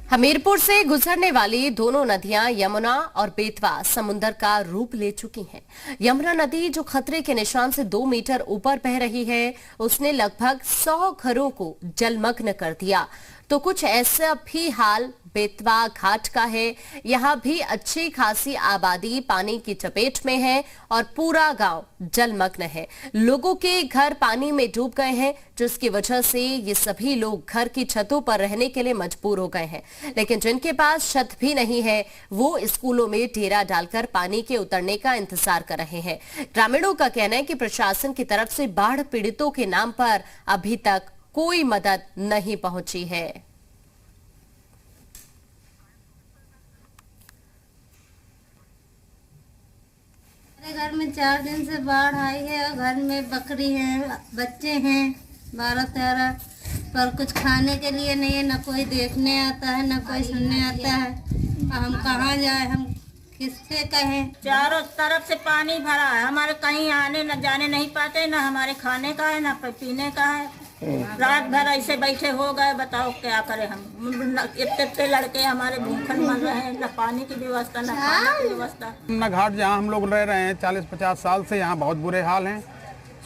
हमीरपुर से गुजरने वाली दोनों नदियां यमुना और बेतवा समुद्र का रूप ले चुकी हैं। यमुना नदी जो खतरे के निशान से 2 मीटर ऊपर बह रही है, उसने लगभग 100 घरों को जलमग्न कर दिया। तो कुछ ऐसा भी हाल बेतवा घाट का है। यहाँ भी अच्छी खासी आबादी पानी की चपेट में है और पूरा गांव जलमग्न है। लोगों के घर पानी में डूब गए हैं, जिसकी वजह से ये सभी लोग घर की छतों पर रहने के लिए मजबूर हो गए हैं। लेकिन जिनके पास छत भी नहीं है, वो स्कूलों में डेरा डालकर पानी के उतरने का इंतजार कर रहे हैं। ग्रामीणों का कहना है कि प्रशासन की तरफ से बाढ़ पीड़ितों के नाम पर अभी तक कोई मदद नहीं पहुंची है। मेरे घर में 4 दिन से बाढ़ आई है और घर में बकरी है, बच्चे हैं 12-13, पर कुछ खाने के लिए नहीं है, न कोई देखने आता है, न कोई सुनने आता है। हम कहाँ जाए, हम किससे कहें? चारों तरफ से पानी भरा है, हमारे कहीं आने न जाने नहीं पाते, न हमारे खाने का है, न पीने का है। रात भर ऐसे बैठे हो गए, बताओ क्या करें हम। इतने लड़के हमारे भूखन मर रहे हैं, न पानी की व्यवस्था, न खाने की व्यवस्था। यमुना घाट जहाँ हम लोग रह रहे हैं 40-50 साल से, यहाँ बहुत बुरे हाल हैं।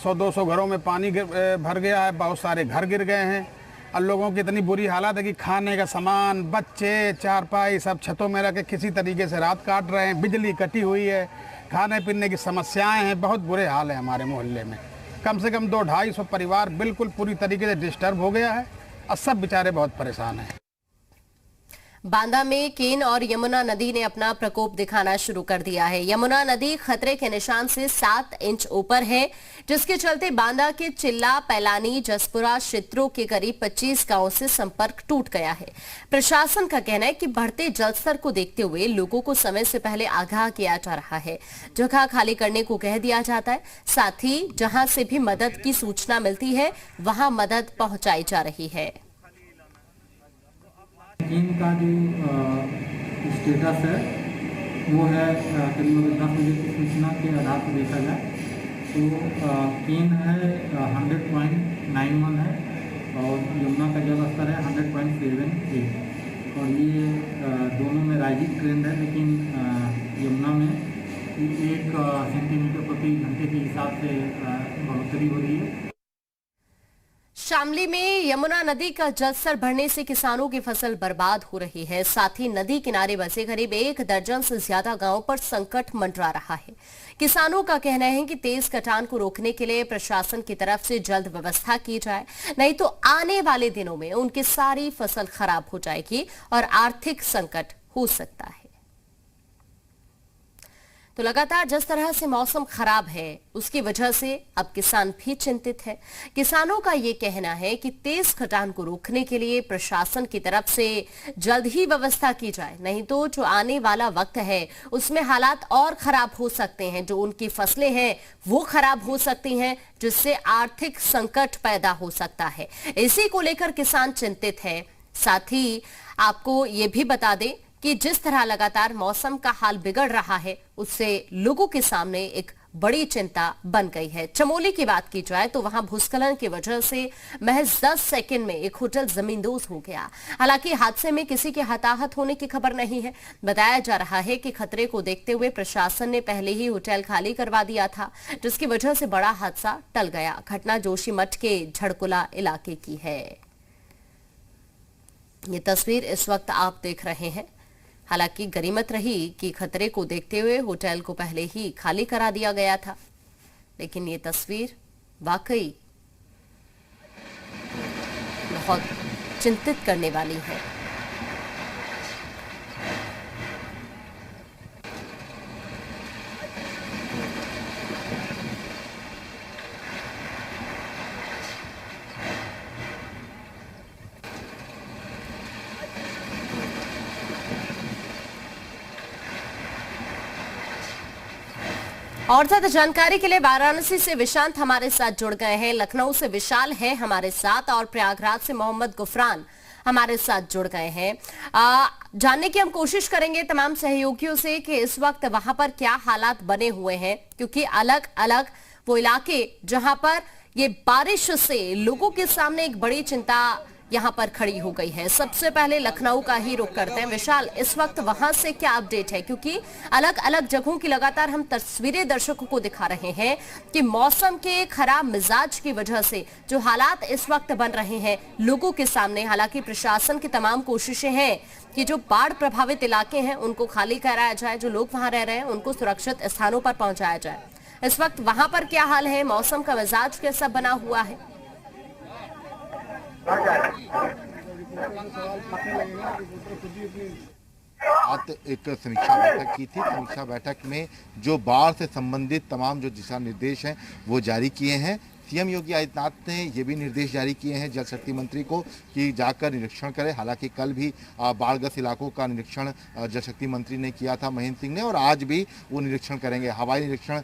100-200 घरों में पानी भर गया है, बहुत सारे घर गिर गए हैं और लोगों की इतनी बुरी हालत है कि खाने का सामान, बच्चे, चारपाई सब छतों में रख के किसी तरीके से रात काट रहे हैं। बिजली कटी हुई है, खाने पीने की समस्याएं हैं, बहुत बुरे हाल है हमारे मोहल्ले में। कम से कम 200-250 परिवार बिल्कुल पूरी तरीके से डिस्टर्ब हो गया है और सब बेचारे बहुत परेशान हैं। बांदा में केन और यमुना नदी ने अपना प्रकोप दिखाना शुरू कर दिया है। यमुना नदी खतरे के निशान से 7 इंच ऊपर है, जिसके चलते बांदा के चिल्ला, पैलानी, जसपुरा क्षेत्रों के करीब 25 गांवों से संपर्क टूट गया है। प्रशासन का कहना है कि बढ़ते जलस्तर को देखते हुए लोगों को समय से पहले आगाह किया जा रहा है। जगह खाली करने को कह दिया जाता है। साथ ही जहां से भी मदद की सूचना मिलती है, वहां मदद पहुंचाई जा रही है। केन का जो स्टेटस है वो है करीब 10 बजे की सूचना के आधार पर देखा जाए तो केन है 100.91 है और यमुना का जल स्तर है 100.78 और ये दोनों में राइजिंग ट्रेंड है, लेकिन यमुना में 1 सेंटीमीटर प्रति घंटे के हिसाब से बढ़ोतरी हो रही है। शामली में यमुना नदी का जलस्तर बढ़ने से किसानों की फसल बर्बाद हो रही है। साथ ही नदी किनारे बसे करीब 1 दर्जन से ज्यादा गांवों पर संकट मंडरा रहा है। किसानों का कहना है कि तेज कटान को रोकने के लिए प्रशासन की तरफ से जल्द व्यवस्था की जाए, नहीं तो आने वाले दिनों में उनकी सारी फसल खराब हो जाएगी और आर्थिक संकट हो सकता है। तो लगातार जिस तरह से मौसम खराब है, उसकी वजह से अब किसान भी चिंतित है। किसानों का ये कहना है कि तेज कटान को रोकने के लिए प्रशासन की तरफ से जल्द ही व्यवस्था की जाए, नहीं तो जो आने वाला वक्त है उसमें हालात और खराब हो सकते हैं। जो उनकी फसलें हैं वो खराब हो सकती हैं, जिससे आर्थिक संकट पैदा हो सकता है। इसी को लेकर किसान चिंतित है। साथ ही आपको ये भी बता दें कि जिस तरह लगातार मौसम का हाल बिगड़ रहा है, उससे लोगों के सामने एक बड़ी चिंता बन गई है। चमोली की बात की जाए तो वहां भूस्खलन की वजह से महज 10 सेकंड में एक होटल जमींदोज हो गया। हालांकि हादसे में किसी के हताहत होने की खबर नहीं है। बताया जा रहा है कि खतरे को देखते हुए प्रशासन ने पहले ही होटल खाली करवा दिया था, जिसकी वजह से बड़ा हादसा टल गया। घटना जोशीमठ के झड़कुला इलाके की है। ये तस्वीर इस वक्त आप देख रहे हैं। हालांकि गनीमत रही कि खतरे को देखते हुए होटल को पहले ही खाली करा दिया गया था, लेकिन ये तस्वीर वाकई बहुत चिंतित करने वाली है। और ज्यादा जानकारी के लिए वाराणसी से विशांत हमारे साथ जुड़ गए हैं, लखनऊ से विशाल है हमारे साथ और प्रयागराज से मोहम्मद गुफरान हमारे साथ जुड़ गए हैं। जानने की हम कोशिश करेंगे तमाम सहयोगियों से कि इस वक्त वहां पर क्या हालात बने हुए हैं, क्योंकि अलग अलग वो इलाके जहां पर ये बारिश से लोगों के सामने एक बड़ी चिंता यहां पर खड़ी हो गई है। सबसे पहले लखनऊ का ही रुख करते हैं। विशाल, इस वक्त वहां से क्या अपडेट है, क्योंकि अलग अलग जगहों की लगातार हम तस्वीरें दर्शकों को दिखा रहे हैं कि मौसम के खराब मिजाज की वजह से जो हालात इस वक्त बन रहे हैं लोगों के सामने। हालांकि प्रशासन की तमाम कोशिशें हैं कि जो बाढ़ प्रभावित इलाके हैं उनको खाली कराया जाए, जो लोग वहां रह रहे हैं उनको सुरक्षित स्थानों पर पहुंचाया जाए। इस वक्त वहां पर क्या हाल है, मौसम का मिजाज कैसा बना हुआ है? आज एक समीक्षा बैठक की थी। समीक्षा बैठक में जो बाढ़ से संबंधित तमाम जो दिशा निर्देश हैं वो जारी किए हैं। सीएम योगी आदित्यनाथ ने ये भी निर्देश जारी किए हैं जल शक्ति मंत्री को कि जाकर निरीक्षण करें। हालांकि कल भी बाढ़ग्रस्त इलाकों का निरीक्षण जल शक्ति मंत्री ने किया था, महेंद्र सिंह ने, और आज भी वो निरीक्षण करेंगे। हवाई निरीक्षण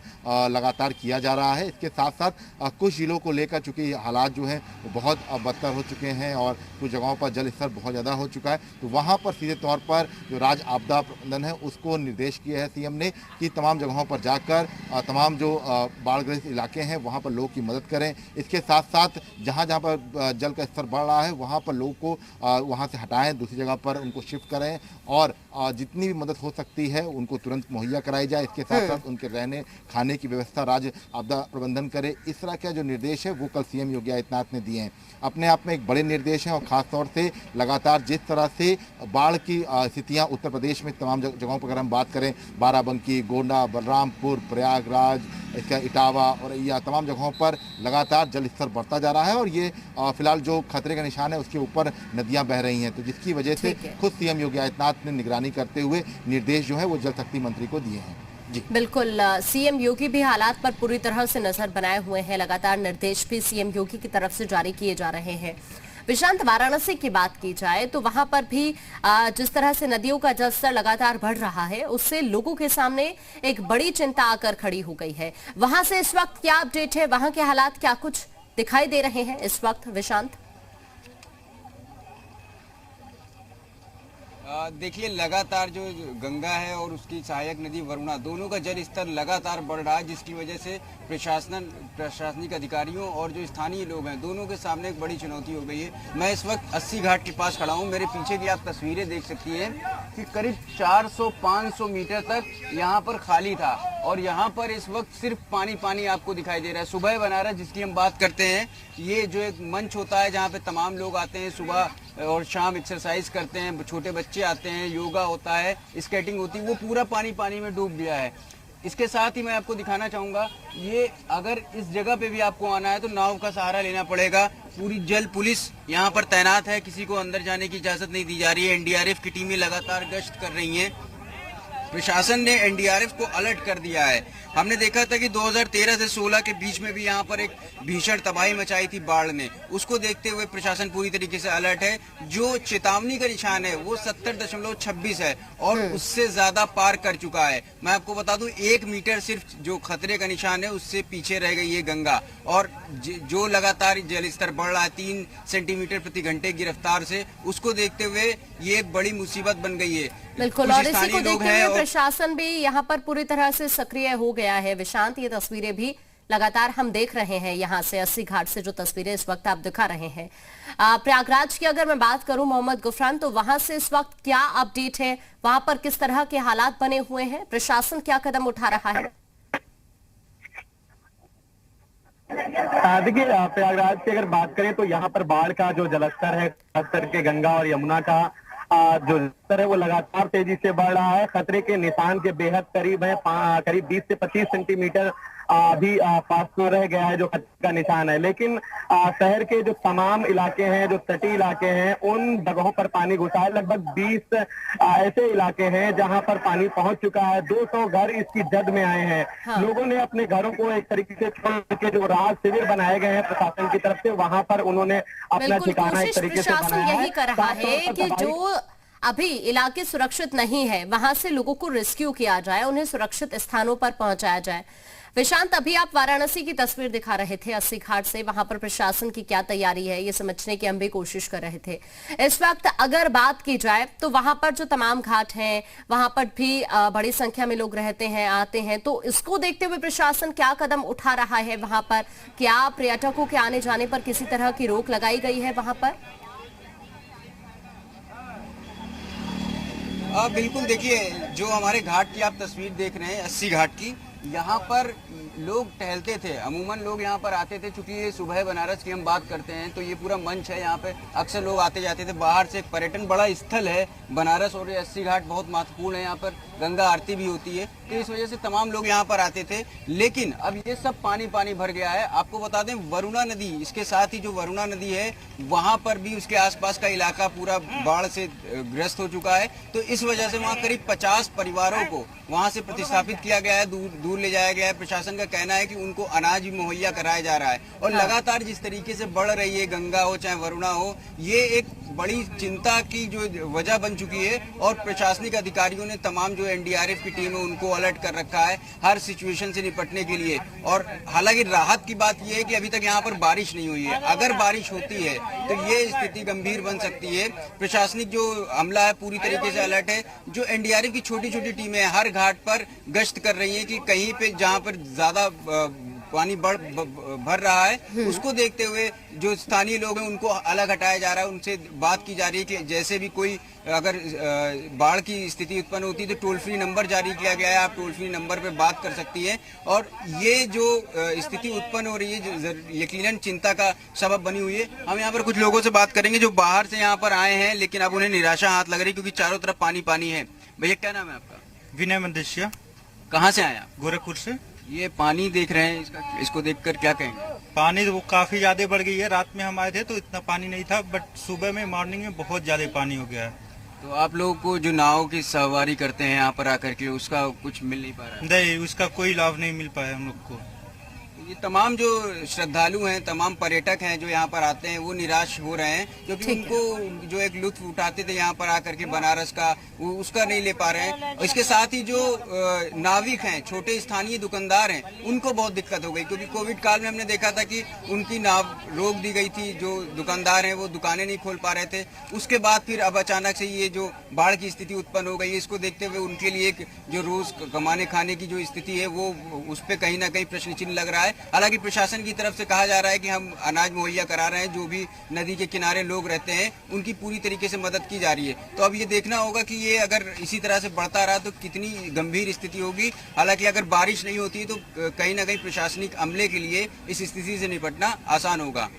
लगातार किया जा रहा है। इसके साथ साथ कुछ जिलों को लेकर चूँकि हालात जो हैं वो बहुत बदतर हो चुके हैं और कुछ जगहों पर जल स्तर बहुत ज़्यादा हो चुका है, तो वहाँ पर सीधे तौर पर जो राज्य आपदा प्रबंधन है उसको निर्देश किया है सीएम ने कि तमाम जगहों पर जाकर तमाम जो बाढ़ग्रस्त इलाके हैं वहाँ पर लोगों की मदद करें। इसके साथ साथ जहाँ जहाँ पर जल का स्तर बढ़ रहा है वहाँ पर लोगों को वहाँ से हटाएं, दूसरी जगह पर उनको शिफ्ट करें और जितनी भी मदद हो सकती है उनको तुरंत मुहैया कराई जाए। इसके साथ साथ उनके रहने खाने की व्यवस्था राज्य आपदा प्रबंधन करे। इस तरह का जो निर्देश है वो कल सीएम योगी आदित्यनाथ ने दिए हैं। अपने आप में एक बड़े निर्देश हैं और खासतौर से लगातार जिस तरह से बाढ़ की स्थितियाँ उत्तर प्रदेश में तमाम जगहों पर अगर हम बात करें, बाराबंकी, गोंडा, बलरामपुर, प्रयागराज, इसका इटावा और या तमाम जगहों पर लगातार जल स्तर बढ़ता जा रहा है और ये फिलहाल जो खतरे का निशान है उसके ऊपर नदियां बह रही हैं, तो जिसकी वजह से खुद सीएम योगी आदित्यनाथ ने निगरानी करते हुए निर्देश जो है वो जल शक्ति मंत्री को दिए हैं। जी बिल्कुल, सीएम योगी भी हालात पर पूरी तरह से नजर बनाए हुए हैं। लगातार निर्देश भी सीएम योगी की तरफ से जारी किए जा रहे हैं। विशांत, वाराणसी की बात की जाए तो वहां पर भी जिस तरह से नदियों का जलस्तर लगातार बढ़ रहा है उससे लोगों के सामने एक बड़ी चिंता आकर खड़ी हो गई है। वहां से इस वक्त क्या अपडेट है, वहां के हालात क्या कुछ दिखाई दे रहे हैं इस वक्त, विशांत? देखिए, लगातार जो गंगा है और उसकी सहायक नदी वरुणा, दोनों का जल स्तर लगातार बढ़ रहा है, जिसकी वजह से प्रशासनिक अधिकारियों और जो स्थानीय लोग हैं दोनों के सामने एक बड़ी चुनौती हो गई है। मैं इस वक्त 80 घाट के पास खड़ा हूँ। मेरे पीछे भी आप तस्वीरें देख सकती हैं कि करीब 400-500 मीटर तक यहाँ पर खाली था और यहाँ पर इस वक्त सिर्फ पानी पानी आपको दिखाई दे रहा है। सुबह बनारस जिसकी हम बात करते हैं, ये जो एक मंच होता है जहाँ पे तमाम लोग आते हैं, सुबह और शाम एक्सरसाइज करते हैं, छोटे बच्चे आते हैं, योगा होता है, स्केटिंग होती है, वो पूरा पानी पानी में डूब गया है। इसके साथ ही मैं आपको दिखाना चाहूँगा, ये अगर इस जगह पे भी आपको आना है तो नाव का सहारा लेना पड़ेगा। पूरी जल पुलिस यहाँ पर तैनात है, किसी को अंदर जाने की इजाज़त नहीं दी जा रही है। एनडीआरएफ की टीमें लगातार गश्त कर रही हैं। प्रशासन ने एनडीआरएफ को अलर्ट कर दिया है। हमने देखा था कि 2013 से 16 के बीच में भी यहाँ पर एक भीषण तबाही मचाई थी बाढ़ ने, उसको देखते हुए प्रशासन पूरी तरीके से अलर्ट है। जो चेतावनी का निशान है वो 70.26 है और उससे ज्यादा पार कर चुका है। मैं आपको बता दूं, 1 मीटर सिर्फ जो खतरे का निशान है उससे पीछे रह गई है गंगा, और जो लगातार जल स्तर बढ़ रहा है 3 सेंटीमीटर प्रति घंटे की रफ्तार से, उसको देखते हुए ये एक बड़ी मुसीबत बन गई है। बिल्कुल, और इसी को देखते हुए प्रशासन भी यहाँ पर पूरी तरह से सक्रिय हो गया है। विशांत, ये तस्वीरें भी लगातार हम देख रहे हैं यहाँ से 80 घाट से, जो तस्वीरें इस वक्त आप दिखा रहे हैं। प्रयागराज की अगर मैं बात करूं मोहम्मद गुफरान, तो वहां से इस वक्त क्या अपडेट है, वहां पर किस तरह के हालात बने हुए हैं, प्रशासन क्या कदम उठा रहा है? देखिए, प्रयागराज की अगर बात करें तो यहाँ पर बाढ़ का जो जलस्तर है, खास करके गंगा और यमुना का जो जलस्तर है वो लगातार तेजी से बढ़ रहा है। खतरे के निशान के बेहद करीब है, करीब 20 से 25 सेंटीमीटर अभी पास में रह गया है जो खतरे का निशान है। लेकिन शहर के जो तमाम इलाके हैं, जो तटीय इलाके हैं, उन जगहों पर पानी घुसा है। लगभग 20 ऐसे इलाके हैं जहां पर पानी पहुंच चुका है। 200 घर इसकी जद में आए हैं। हाँ। लोगों ने अपने घरों को एक तरीके से छोड़ के जो राहत शिविर बनाए गए हैं प्रशासन की तरफ से, वहां पर उन्होंने अपना ठिकाना एक तरीके से बनाया है। यही कर रहा है कि जो अभी इलाके सुरक्षित नहीं है वहां से लोगों को रेस्क्यू किया जाए, उन्हें सुरक्षित स्थानों पर पहुंचाया जाए। विशांत, अभी आप वाराणसी की तस्वीर दिखा रहे थे 80 घाट से, वहां पर प्रशासन की क्या तैयारी है ये समझने की हम भी कोशिश कर रहे थे। इस वक्त अगर बात की जाए तो वहां पर जो तमाम घाट हैं वहां पर भी बड़ी संख्या में लोग रहते हैं, आते हैं, तो इसको देखते हुए प्रशासन क्या कदम उठा रहा है वहां पर? क्या पर्यटकों के आने जाने पर किसी तरह की रोक लगाई गई है वहां पर? बिल्कुल, देखिए जो हमारे घाट की आप तस्वीर देख रहे हैं 80 घाट की, यहाँ पर लोग टहलते थे। अमूमन लोग यहाँ पर आते थे, चूंकि ये सुबह बनारस की हम बात करते हैं तो ये पूरा मंच है, यहाँ पे अक्सर लोग आते जाते थे। बाहर से पर्यटन बड़ा स्थल है बनारस, और ये 80 घाट बहुत महत्वपूर्ण है। यहाँ पर गंगा आरती भी होती है, तो इस वजह से तमाम लोग यहाँ पर आते थे। लेकिन अब ये सब पानी पानी भर गया है। आपको बता दें वरुणा नदी, इसके साथ ही जो वरुणा नदी है वहाँ पर भी उसके आसपास का इलाका पूरा बाढ़ से ग्रस्त हो चुका है। तो इस वजह से वहाँ करीब 50 परिवारों को वहाँ से प्रतिस्थापित किया गया है, दूर ले जाया गया है। प्रशासन का कहना है कि उनको अनाज भी मुहैया कराया जा रहा है। और लगातार जिस तरीके से बढ़ रही है गंगा हो चाहे वरुणा हो, ये एक बड़ी चिंता की जो वजह बन चुकी है। और प्रशासनिक अधिकारियों ने तमाम जो एनडीआरएफ की टीम है उनको अलर्ट कर रखा है हर सिचुएशन से निपटने के लिए। और हालांकि राहत की बात यह है कि अभी तक यहाँ पर बारिश नहीं हुई है। अगर बारिश होती है तो ये स्थिति गंभीर बन सकती है। प्रशासनिक जो अमला है पूरी तरीके से अलर्ट है। जो एनडीआरएफ की छोटी छोटी टीमें हर घाट पर गश्त कर रही है कि कहीं पे जहाँ पर ज्यादा पानी भर रहा है उसको देखते हुए जो स्थानीय लोग हैं उनको अलग हटाया जा रहा है। उनसे बात की जा रही है कि जैसे भी कोई अगर बाढ़ की स्थिति उत्पन्न होती है तो टोल फ्री नंबर जारी किया गया है, आप टोल फ्री नंबर पे बात कर सकती हैं। और ये जो स्थिति उत्पन्न हो रही है यकीनन चिंता का सबब बनी हुई है। हम यहाँ पर कुछ लोगों से बात करेंगे जो बाहर से यहाँ पर आए हैं, लेकिन अब उन्हें निराशा हाथ लग रही क्योंकि चारों तरफ पानी पानी है। भैया क्या नाम है आपका? विनय मंदेशिया। कहाँ से आए आप? गोरखपुर से। ये पानी देख रहे हैं, इसको देखकर क्या कहेंगे? पानी तो वो काफी ज्यादा बढ़ गई है। रात में हम आए थे तो इतना पानी नहीं था, बट सुबह में मॉर्निंग में बहुत ज्यादा पानी हो गया है। तो आप लोगों को जो नाव की सवारी करते हैं यहाँ पर आकर के, उसका कुछ मिल नहीं पा रहा है? नहीं, उसका कोई लाभ नहीं मिल पाया हम लोग को। ये तमाम जो श्रद्धालु हैं, तमाम पर्यटक हैं जो यहाँ पर आते हैं वो निराश हो रहे हैं क्योंकि उनको जो एक लुत्फ उठाते थे यहाँ पर आकर के बनारस का, वो उसका नहीं ले पा रहे हैं। और इसके साथ ही जो नाविक हैं, छोटे स्थानीय दुकानदार हैं, उनको बहुत दिक्कत हो गई क्योंकि कोविड काल में हमने देखा था कि उनकी नाव रोक दी गई थी। जो दुकानदार हैं वो दुकानें नहीं खोल पा रहे थे। उसके बाद फिर अब अचानक से ये जो बाढ़ की स्थिति उत्पन्न हो गई है, इसको देखते हुए उनके लिए जो रोज कमाने खाने की जो स्थिति है वो उस पर कहीं ना कहीं प्रश्न चिन्ह लग रहा है। हालांकि प्रशासन की तरफ से कहा जा रहा है कि हम अनाज मुहैया करा रहे हैं, जो भी नदी के किनारे लोग रहते हैं उनकी पूरी तरीके से मदद की जा रही है। तो अब ये देखना होगा कि ये अगर इसी तरह से बढ़ता रहा तो कितनी गंभीर स्थिति होगी। हालांकि अगर बारिश नहीं होती तो कहीं ना कहीं प्रशासनिक अमले के लिए इस स्थिति से निपटना आसान होगा।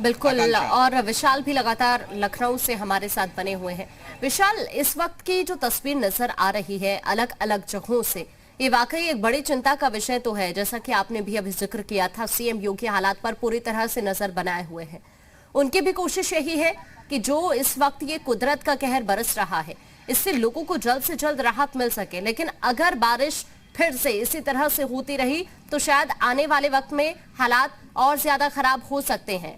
बिल्कुल। और विशाल भी लगातार लखनऊ से हमारे साथ बने हुए हैं। विशाल, इस वक्त की जो तस्वीर नजर आ रही है अलग अलग जगहों से, ये वाकई एक बड़ी चिंता का विषय तो है। जैसा कि आपने भी अभी जिक्र किया था, सीएम योगी हालात पर पूरी तरह से नजर बनाए हुए हैं। उनकी भी कोशिश यही है कि जो इस वक्त ये कुदरत का कहर बरस रहा है इससे लोगों को जल्द से जल्द राहत मिल सके। लेकिन अगर बारिश फिर से इसी तरह से होती रही तो शायद आने वाले वक्त में हालात और ज्यादा खराब हो सकते हैं।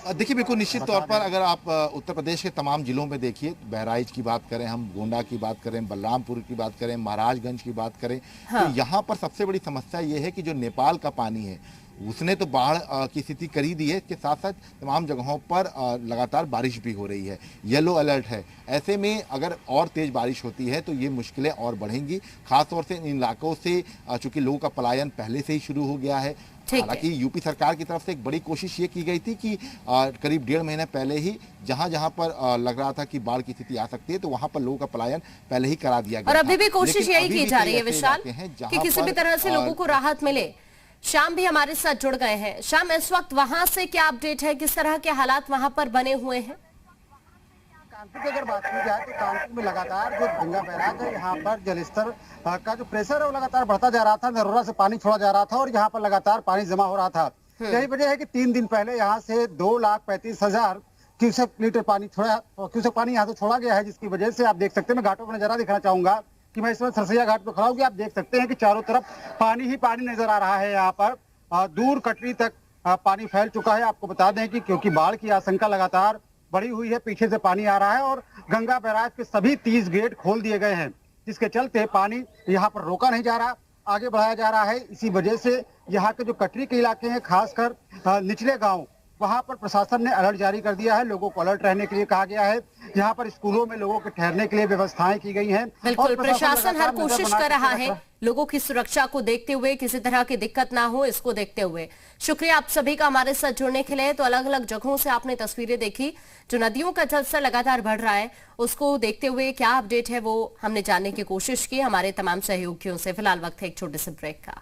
देखिए, बिल्कुल निश्चित तौर पर अगर आप उत्तर प्रदेश के तमाम जिलों में देखिए, बहराइच की बात करें, हम गोंडा की बात करें, बलरामपुर की बात करें, महाराजगंज की बात करें, तो यहाँ पर सबसे बड़ी समस्या ये है कि जो नेपाल का पानी है उसने तो बाढ़ की स्थिति कर ही दी है। इसके साथ साथ तमाम जगहों पर लगातार बारिश भी हो रही है, येलो अलर्ट है। ऐसे में अगर और तेज बारिश होती है तो ये मुश्किलें और बढ़ेंगी, खासतौर से इन इलाकों से चूंकि लोगों का पलायन पहले से ही शुरू हो गया है। हालांकि यूपी सरकार की तरफ से एक बड़ी कोशिश ये की गई थी कि करीब 1.5 महीने पहले ही जहां जहां पर लग रहा था कि बाढ़ की स्थिति आ सकती है तो वहां पर लोगों का पलायन पहले ही करा दिया गया। और अभी भी कोशिश यही की जा रही है विशाल कि किसी भी तरह से लोगों को राहत मिले। शाम भी हमारे साथ जुड़ गए हैं। शाम, इस वक्त वहां से क्या अपडेट है, किस तरह के हालात वहां पर बने हुए हैं? कानपुर की अगर बात की जाए तो कानपुर में लगातार जो गंगा बैराज है, यहाँ पर जलस्तर का जो प्रेशर है वो लगातार बढ़ता जा रहा था। नरोरा से पानी छोड़ा जा रहा था और यहाँ पर लगातार पानी जमा हो रहा था। यही वजह है कि 3 दिन पहले यहाँ से 2,35,000 क्यूसेक लीटर पानी क्यूसेक पानी यहाँ से छोड़ा गया है, जिसकी वजह से आप देख सकते हैं। मैं घाटों को नजारा दिखाना चाहूंगा कि मैं इस वक्त सरसैया घाट पर खड़ा हूँ कि आप देख सकते हैं कि चारों तरफ पानी ही पानी नजर आ रहा है। यहाँ पर दूर कटरी तक पानी फैल चुका है। आपको बता दें कि क्योंकि बाढ़ की आशंका लगातार बढ़ी हुई है, पीछे से पानी आ रहा है और गंगा बैराज के सभी 30 गेट खोल दिए गए हैं, जिसके चलते पानी यहाँ पर रोका नहीं जा रहा, आगे बढ़ाया जा रहा है। इसी वजह से यहाँ के जो कटरी के इलाके हैं, खासकर निचले गांव, वहां पर प्रशासन ने अलर्ट जारी कर दिया है। लोगों को अलर्ट रहने के लिए कहा गया है। यहाँ पर स्कूलों में लोगों के ठहरने के लिए व्यवस्थाएं की गई हैं। बिल्कुल, प्रशासन हर लगातार नजर कोशिश बना कर के रहा रख है लोगों की सुरक्षा को देखते हुए, किसी तरह की दिक्कत ना हो इसको देखते हुए। शुक्रिया आप सभी का हमारे साथ जुड़ने के लिए। तो अलग अलग जगहों से आपने तस्वीरें देखी, जो नदियों का जलस्तर लगातार बढ़ रहा है उसको देखते हुए क्या अपडेट है वो हमने जानने की कोशिश की हमारे तमाम सहयोगियों से। फिलहाल वक्त है एक छोटे से ब्रेक का।